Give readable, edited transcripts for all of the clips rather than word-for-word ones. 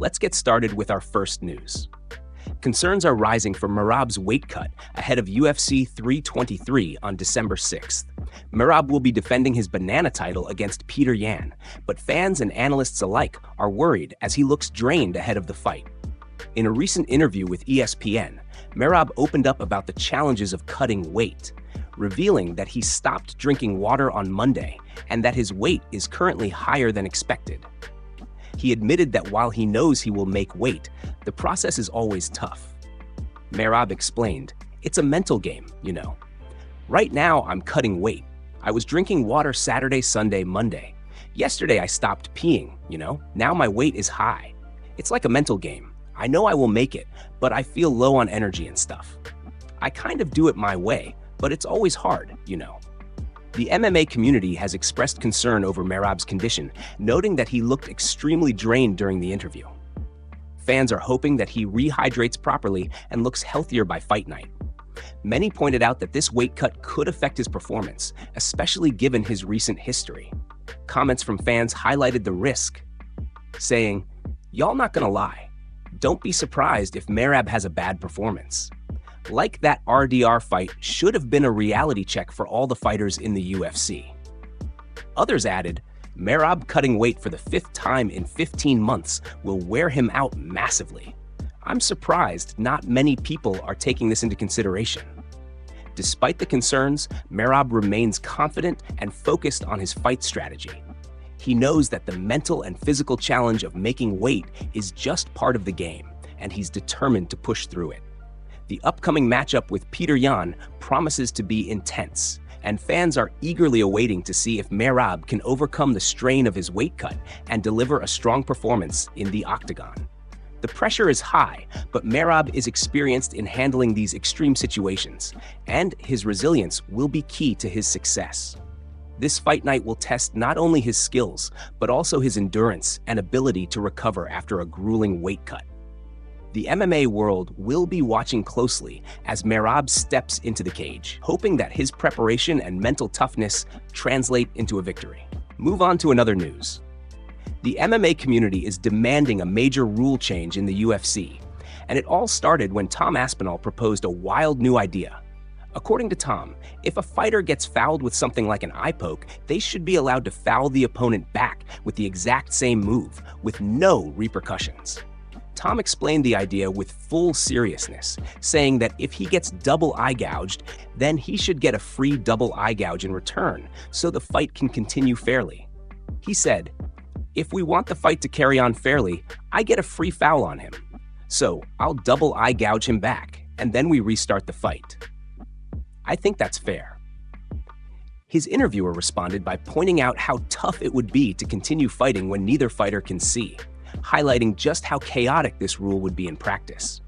Let's get started with our first news. Concerns are rising for Merab's weight cut ahead of UFC 323 on December 6th. Merab will be defending his banana title against Peter Yan, but fans and analysts alike are worried as he looks drained ahead of the fight. In a recent interview with ESPN, Merab opened up about the challenges of cutting weight, revealing that he stopped drinking water on Monday and that his weight is currently higher than expected. He admitted that while he knows he will make weight, the process is always tough. Merab explained, "It's a mental game, you know. Right now, I'm cutting weight. I was drinking water Saturday, Sunday, Monday. Yesterday, I stopped peeing, you know. Now my weight is high. It's like a mental game. I know I will make it, but I feel low on energy and stuff. I kind of do it my way, but it's always hard, you know." The MMA community has expressed concern over Merab's condition, noting that he looked extremely drained during the interview. Fans are hoping that he rehydrates properly and looks healthier by fight night. Many pointed out that this weight cut could affect his performance, especially given his recent history. Comments from fans highlighted the risk, saying, "Y'all not gonna lie. Don't be surprised if Merab has a bad performance. Like that RDR fight should have been a reality check for all the fighters in the UFC." Others added, "Merab cutting weight for the 5th time in 15 months will wear him out massively. I'm surprised not many people are taking this into consideration." Despite the concerns, Merab remains confident and focused on his fight strategy. He knows that the mental and physical challenge of making weight is just part of the game, and he's determined to push through it. The upcoming matchup with Peter Yan promises to be intense, and fans are eagerly awaiting to see if Merab can overcome the strain of his weight cut and deliver a strong performance in the octagon. The pressure is high, but Merab is experienced in handling these extreme situations, and his resilience will be key to his success. This fight night will test not only his skills, but also his endurance and ability to recover after a grueling weight cut. The MMA world will be watching closely as Merab steps into the cage, hoping that his preparation and mental toughness translate into a victory. Move on to another news. The MMA community is demanding a major rule change in the UFC, and it all started when Tom Aspinall proposed a wild new idea. According to Tom, if a fighter gets fouled with something like an eye poke, they should be allowed to foul the opponent back with the exact same move, with no repercussions. Tom explained the idea with full seriousness, saying that if he gets double eye gouged, then he should get a free double eye gouge in return, so the fight can continue fairly. He said, "If we want the fight to carry on fairly, I get a free foul on him. So I'll double eye gouge him back, and then we restart the fight. I think that's fair." His interviewer responded by pointing out how tough it would be to continue fighting when neither fighter can see, highlighting just how chaotic this rule would be in practice.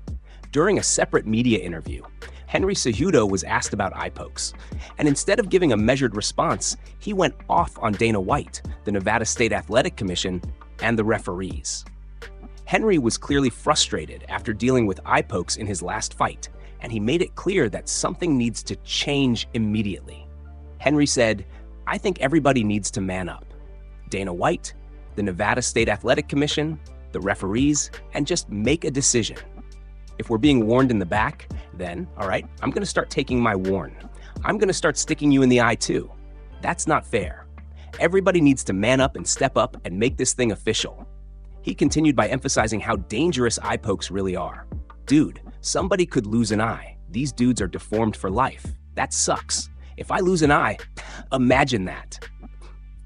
During a separate media interview, Henry Cejudo was asked about eye pokes, and instead of giving a measured response, he went off on Dana White, the Nevada State Athletic Commission, and the referees. Henry was clearly frustrated after dealing with eye pokes in his last fight, and he made it clear that something needs to change immediately. Henry said, "I think everybody needs to man up. Dana White, the Nevada State Athletic Commission, the referees, and just make a decision. If we're being warned in the back, then, all right, I'm going to start taking my warn. I'm going to start sticking you in the eye too. That's not fair. Everybody needs to man up and step up and make this thing official." He continued by emphasizing how dangerous eye pokes really are. "Dude, somebody could lose an eye. These dudes are deformed for life. That sucks. If I lose an eye, imagine that.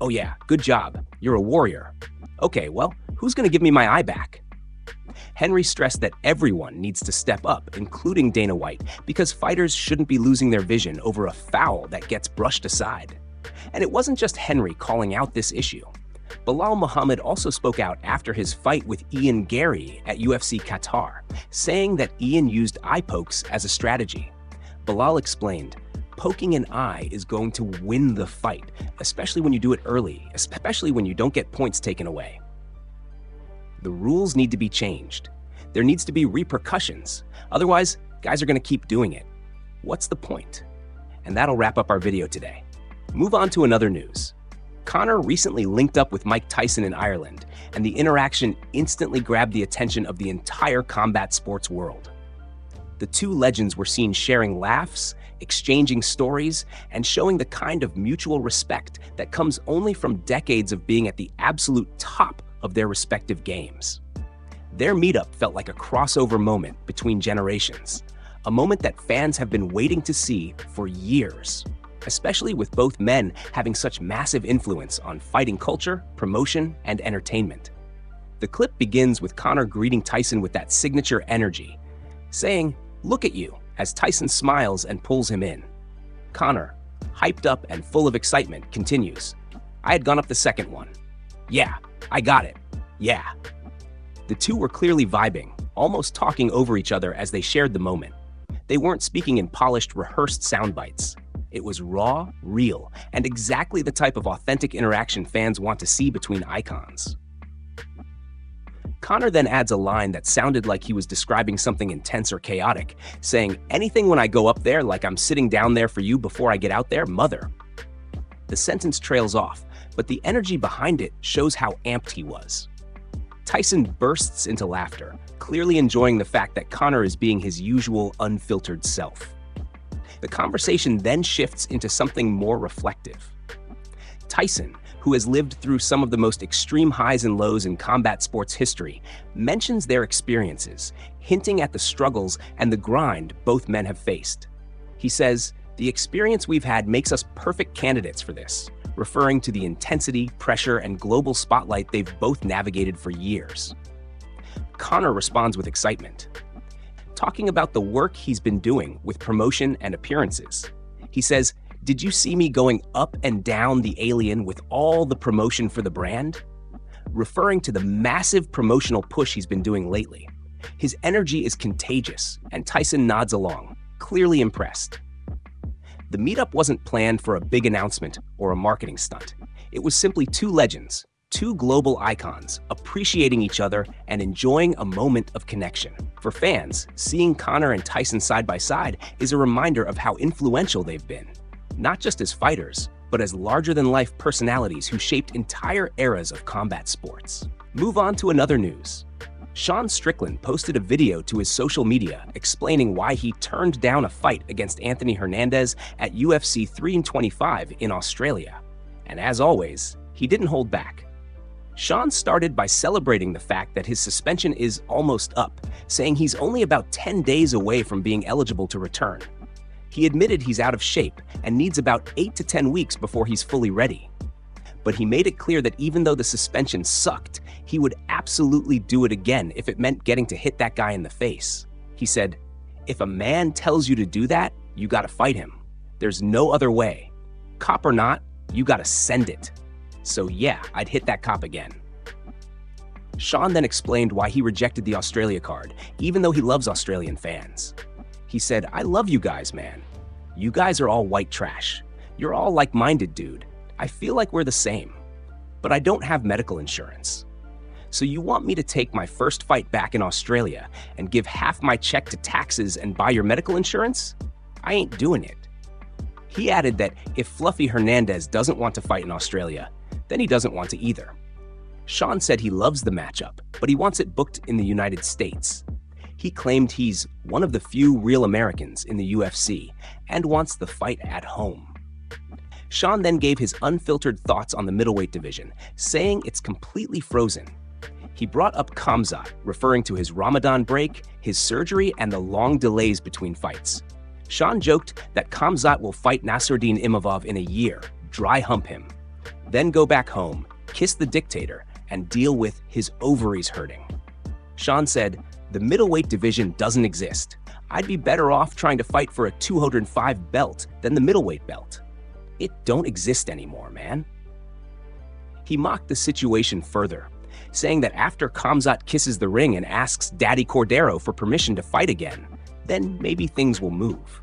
Oh yeah, good job. You're a warrior. Okay, well, who's going to give me my eye back?" Henry stressed that everyone needs to step up, including Dana White, because fighters shouldn't be losing their vision over a foul that gets brushed aside. And it wasn't just Henry calling out this issue. Belal Muhammad also spoke out after his fight with Ian Gary at UFC Qatar, saying that Ian used eye pokes as a strategy. Belal explained, "Poking an eye is going to win the fight, especially when you do it early, especially when you don't get points taken away. The rules need to be changed. There needs to be repercussions. Otherwise, guys are going to keep doing it. What's the point?" And that'll wrap up our video today. Move on to another news. Conor recently linked up with Mike Tyson in Ireland, and the interaction instantly grabbed the attention of the entire combat sports world. The two legends were seen sharing laughs, exchanging stories, and showing the kind of mutual respect that comes only from decades of being at the absolute top of their respective games. Their meetup felt like a crossover moment between generations, a moment that fans have been waiting to see for years, especially with both men having such massive influence on fighting culture, promotion, and entertainment. The clip begins with Conor greeting Tyson with that signature energy, saying, "Look at you," as Tyson smiles and pulls him in. Conor, hyped up and full of excitement, continues, "I had gone up the second one. Yeah, I got it. Yeah." The two were clearly vibing, almost talking over each other as they shared the moment. They weren't speaking in polished, rehearsed sound bites. It was raw, real, and exactly the type of authentic interaction fans want to see between icons. Conor then adds a line that sounded like he was describing something intense or chaotic, saying, "Anything when I go up there like I'm sitting down there for you before I get out there, mother." The sentence trails off, but the energy behind it shows how amped he was. Tyson bursts into laughter, clearly enjoying the fact that Conor is being his usual unfiltered self. The conversation then shifts into something more reflective. Tyson, who has lived through some of the most extreme highs and lows in combat sports history, mentions their experiences, hinting at the struggles and the grind both men have faced. He says, "The experience we've had makes us perfect candidates for this," referring to the intensity, pressure, and global spotlight they've both navigated for years. Conor responds with excitement, talking about the work he's been doing with promotion and appearances. He says, "Did you see me going up and down the Alien with all the promotion for the brand?" Referring to the massive promotional push he's been doing lately. His energy is contagious, and Tyson nods along, clearly impressed. The meetup wasn't planned for a big announcement or a marketing stunt. It was simply two legends, two global icons, appreciating each other and enjoying a moment of connection. For fans, seeing Conor and Tyson side by side is a reminder of how influential they've been, not just as fighters, but as larger-than-life personalities who shaped entire eras of combat sports. Move on to another news. Sean Strickland posted a video to his social media explaining why he turned down a fight against Anthony Hernandez at UFC 325 in Australia. And as always, he didn't hold back. Sean started by celebrating the fact that his suspension is almost up, saying he's only about 10 days away from being eligible to return. He admitted he's out of shape and needs about 8 to 10 weeks before he's fully ready. But he made it clear that even though the suspension sucked, he would absolutely do it again if it meant getting to hit that guy in the face. He said, "If a man tells you to do that, you gotta fight him. There's no other way. Cop or not, you gotta send it. So yeah, I'd hit that cop again." Sean then explained why he rejected the Australia card, even though he loves Australian fans. He said, "I love you guys, man. You guys are all white trash. You're all like-minded, dude. I feel like we're the same. But I don't have medical insurance. So you want me to take my first fight back in Australia and give half my check to taxes and buy your medical insurance? I ain't doing it." He added that if Fluffy Hernandez doesn't want to fight in Australia, then he doesn't want to either. Sean said he loves the matchup, but he wants it booked in the United States. He claimed he's one of the few real Americans in the UFC and wants the fight at home. Sean then gave his unfiltered thoughts on the middleweight division, saying it's completely frozen. He brought up Khamzat, referring to his Ramadan break, his surgery, and the long delays between fights. Sean joked that Khamzat will fight Nasruddin Imavov in a year, dry hump him, then go back home, kiss the dictator, and deal with his ovaries hurting. Sean said, "The middleweight division doesn't exist. I'd be better off trying to fight for a 205 belt than the middleweight belt. It don't exist anymore, man." He mocked the situation further, saying that after Khamzat kisses the ring and asks Daddy Cordero for permission to fight again, then maybe things will move.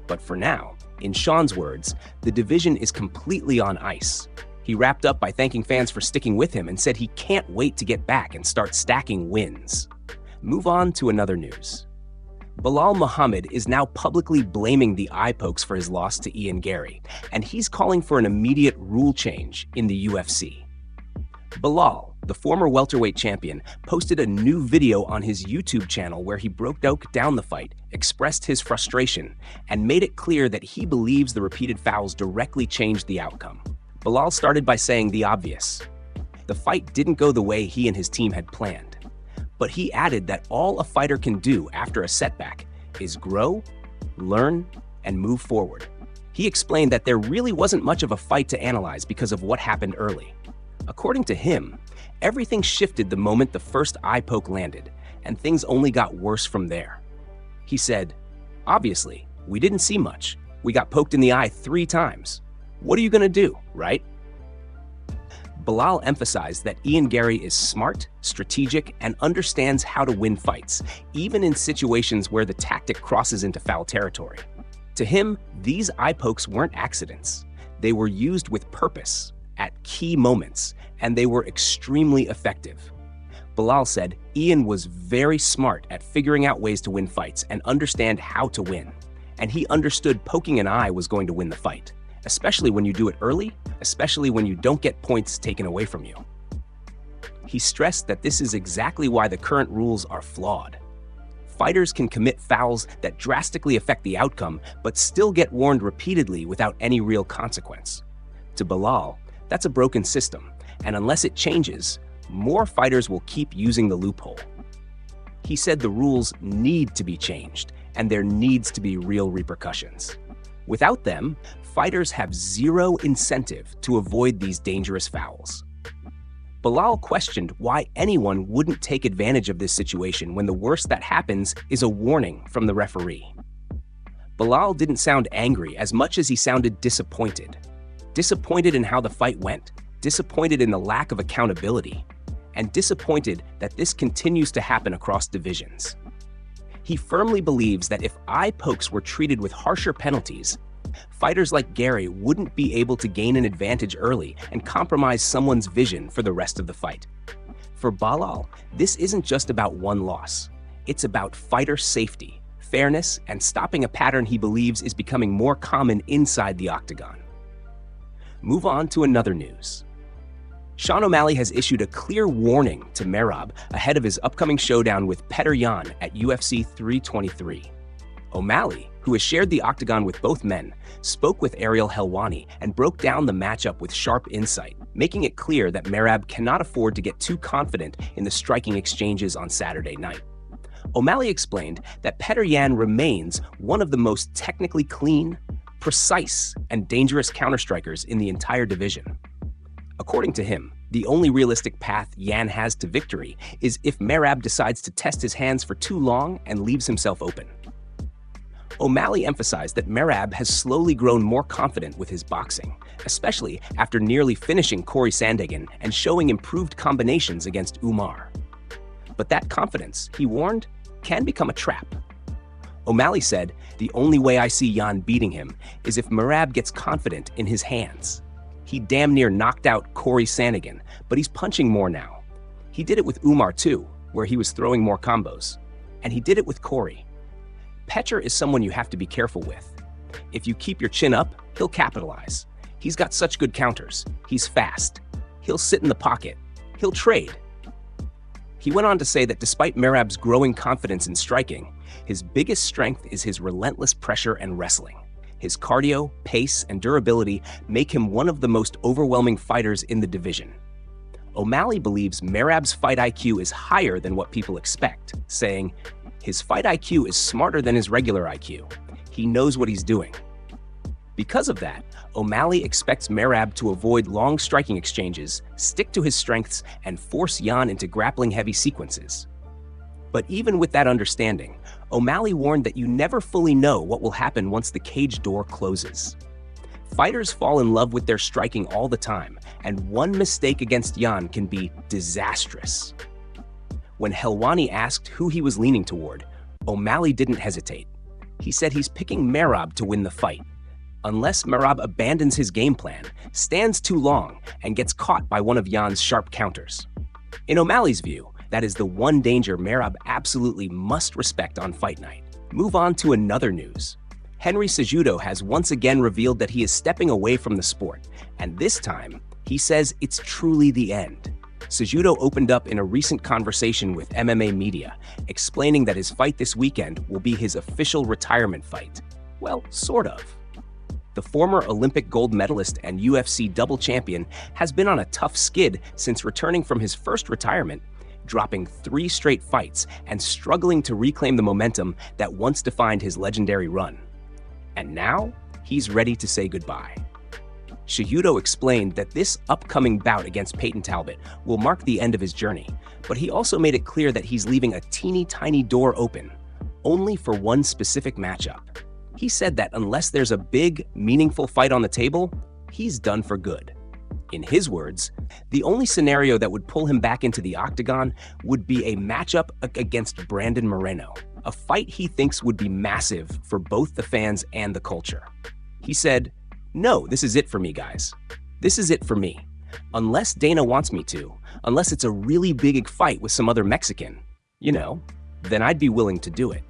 But for now, in Sean's words, the division is completely on ice. He wrapped up by thanking fans for sticking with him and said he can't wait to get back and start stacking wins. Move on to another news. Belal Muhammad is now publicly blaming the eye pokes for his loss to Ian Gary, and he's calling for an immediate rule change in the UFC. Belal, the former welterweight champion, posted a new video on his YouTube channel where he broke down the fight, expressed his frustration, and made it clear that he believes the repeated fouls directly changed the outcome. Belal started by saying the obvious. The fight didn't go the way he and his team had planned. But he added that all a fighter can do after a setback is grow, learn, and move forward. He explained that there really wasn't much of a fight to analyze because of what happened early. According to him, everything shifted the moment the first eye poke landed, and things only got worse from there. He said, "Obviously, we didn't see much. We got poked in the eye 3 times. What are you gonna do, right?" Belal emphasized that Ian Gary is smart, strategic, and understands how to win fights, even in situations where the tactic crosses into foul territory. To him, these eye pokes weren't accidents. They were used with purpose, at key moments, and they were extremely effective. Belal said Ian was very smart at figuring out ways to win fights and understand how to win, and he understood poking an eye was going to win the fight, especially when you do it early, especially when you don't get points taken away from you. He stressed that this is exactly why the current rules are flawed. Fighters can commit fouls that drastically affect the outcome, but still get warned repeatedly without any real consequence. To Belal, that's a broken system, and unless it changes, more fighters will keep using the loophole. He said the rules need to be changed, and there needs to be real repercussions. Without them, fighters have zero incentive to avoid these dangerous fouls. Belal questioned why anyone wouldn't take advantage of this situation when the worst that happens is a warning from the referee. Belal didn't sound angry as much as he sounded disappointed. Disappointed in how the fight went, disappointed in the lack of accountability, and disappointed that this continues to happen across divisions. He firmly believes that if eye pokes were treated with harsher penalties, fighters like Gary wouldn't be able to gain an advantage early and compromise someone's vision for the rest of the fight. For Belal, this isn't just about one loss. It's about fighter safety, fairness, and stopping a pattern he believes is becoming more common inside the octagon. Move on to another news. Sean O'Malley has issued a clear warning to Merab ahead of his upcoming showdown with Petr Yan at UFC 323. O'Malley, who has shared the octagon with both men, spoke with Ariel Helwani and broke down the matchup with sharp insight, making it clear that Merab cannot afford to get too confident in the striking exchanges on Saturday night. O'Malley explained that Petr Yan remains one of the most technically clean, precise, and dangerous counterstrikers in the entire division. According to him, the only realistic path Yan has to victory is if Merab decides to test his hands for too long and leaves himself open. O'Malley emphasized that Merab has slowly grown more confident with his boxing, especially after nearly finishing Corey Sandhagen and showing improved combinations against Umar. But that confidence, he warned, can become a trap. O'Malley said, "The only way I see Yan beating him is if Merab gets confident in his hands. He damn near knocked out Corey Sandhagen, but he's punching more now. He did it with Umar too, where he was throwing more combos. And he did it with Corey. Petr is someone you have to be careful with. If you keep your chin up, he'll capitalize. He's got such good counters. He's fast. He'll sit in the pocket. He'll trade." He went on to say that despite Merab's growing confidence in striking, his biggest strength is his relentless pressure and wrestling. His cardio, pace, and durability make him one of the most overwhelming fighters in the division. O'Malley believes Merab's fight IQ is higher than what people expect, saying, "His fight IQ is smarter than his regular IQ. He knows what he's doing." Because of that, O'Malley expects Merab to avoid long striking exchanges, stick to his strengths, and force Yan into grappling-heavy sequences. But even with that understanding, O'Malley warned that you never fully know what will happen once the cage door closes. Fighters fall in love with their striking all the time, and one mistake against Yan can be disastrous. When Helwani asked who he was leaning toward, O'Malley didn't hesitate. He said he's picking Merab to win the fight, unless Merab abandons his game plan, stands too long, and gets caught by one of Yan's sharp counters. In O'Malley's view, that is the one danger Merab absolutely must respect on fight night. Move on to another news. Henry Cejudo has once again revealed that he is stepping away from the sport, and this time, he says it's truly the end. Cejudo opened up in a recent conversation with MMA Media, explaining that his fight this weekend will be his official retirement fight. Well, sort of. The former Olympic gold medalist and UFC double champion has been on a tough skid since returning from his first retirement, dropping 3 straight fights and struggling to reclaim the momentum that once defined his legendary run. And now, he's ready to say goodbye. Cejudo explained that this upcoming bout against Peyton Talbot will mark the end of his journey, but he also made it clear that he's leaving a teeny-tiny door open, only for one specific matchup. He said that unless there's a big, meaningful fight on the table, he's done for good. In his words, the only scenario that would pull him back into the octagon would be a matchup against Brandon Moreno, a fight he thinks would be massive for both the fans and the culture. He said, "No, this is it for me, guys. This is it for me. Unless Dana wants me to, unless it's a really big fight with some other Mexican, then I'd be willing to do it.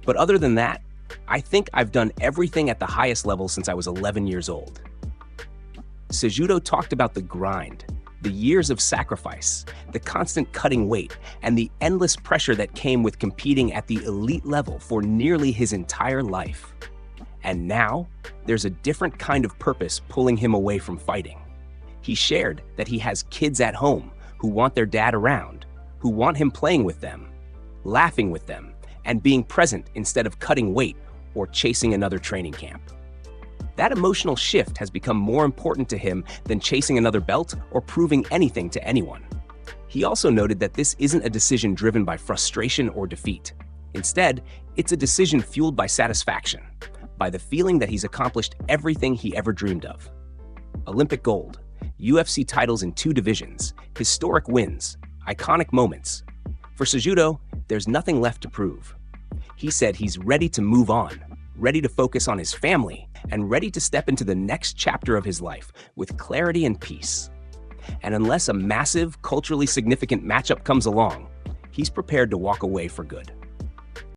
But other than that, I think I've done everything at the highest level since I was 11 years old." Cejudo talked about the grind, the years of sacrifice, the constant cutting weight, and the endless pressure that came with competing at the elite level for nearly his entire life. And now, there's a different kind of purpose pulling him away from fighting. He shared that he has kids at home who want their dad around, who want him playing with them, laughing with them, and being present instead of cutting weight or chasing another training camp. That emotional shift has become more important to him than chasing another belt or proving anything to anyone. He also noted that this isn't a decision driven by frustration or defeat. Instead, it's a decision fueled by satisfaction, by the feeling that he's accomplished everything he ever dreamed of. Olympic gold, UFC titles in 2 divisions, historic wins, iconic moments. For Cejudo, there's nothing left to prove. He said he's ready to move on, ready to focus on his family, and ready to step into the next chapter of his life with clarity and peace. And unless a massive, culturally significant matchup comes along, he's prepared to walk away for good.